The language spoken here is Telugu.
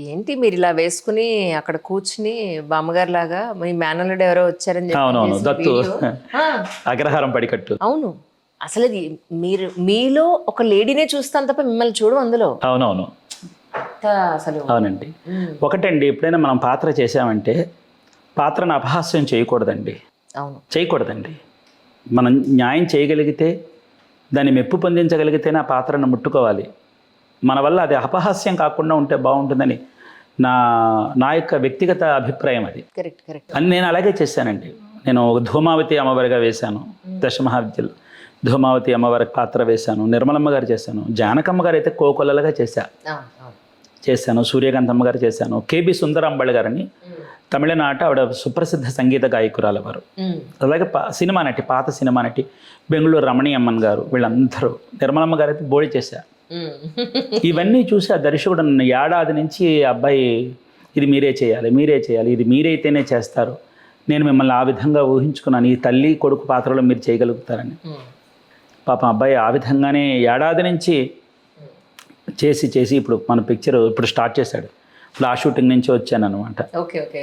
ఏంటి మీరు ఇలా వేసుకుని అక్కడ కూర్చుని బామ్మగారు లాగా మీ మేనల్లుడు ఎవరో వచ్చారని చెప్పి అవునవును చేసిన దత్తు వీడియో. ఆ, అగ్రహారం పడికట్టు. అవును. అసలు అది మీరు మీలో ఒక లేడీనే చూస్తాను తప్ప మిమ్మల్ని చూడు అందులో. అవునవును అంత అసలు అవునండి. ఒకటండి, ఎప్పుడైనా మనం పాత్ర చేసామంటే పాత్రను అపహాస్యం చేయకూడదండి. అవును. చేయకూడదండి. మనం న్యాయం చేయగలిగితే, దాన్ని మెప్పు పొందించగలిగితేనే ఆ పాత్రను ముట్టుకోవాలి. మన వల్ల అది అపహాస్యం కాకుండా ఉంటే బాగుంటుందని నా నా యొక్క వ్యక్తిగత అభిప్రాయం అది. Correct correct. అని నేను అలాగే చేశానండి. నేను ధూమావతి అమ్మవారిగా వేశాను, దశమహావిద్యలు ధూమావతి అమ్మవారి పాత్ర వేశాను, నిర్మలమ్మ గారు చేశాను, జానకమ్మ గారు అయితే కోకొల్లలుగా చేశాను, సూర్యకాంతమ్మ గారు చేశాను, కేబి సుందరాంబళ్ గారని తమిళనాట, ఆవిడ సుప్రసిద్ధ సంగీత గాయకురాలు వారు. అలాగే సినిమా నటి, పాత సినిమా నటి బెంగళూరు రమణి అమ్మన్ గారు, వీళ్ళందరూ. నిర్మలమ్మ గారు అయితే బోడి చేశారు. ఇవన్నీ చూసి ఆ దర్శకుడు నన్ను ఏడాది నుంచి అబ్బాయి ఇది మీరే చేయాలి, మీరే చేయాలి, ఇది మీరైతేనే చేస్తారు, నేను మిమ్మల్ని ఆ విధంగా ఊహించుకున్నాను, ఈ తల్లి కొడుకు పాత్రలో మీరు చేయగలుగుతారని. పాపం అబ్బాయి ఆ విధంగానే ఏడాది నుంచి చేసి ఇప్పుడు మన పిక్చర్ ఇప్పుడు స్టార్ట్ చేశాడు. ఇప్పుడు ఆ షూటింగ్ నుంచి వచ్చాను అనమాట. Okay okay.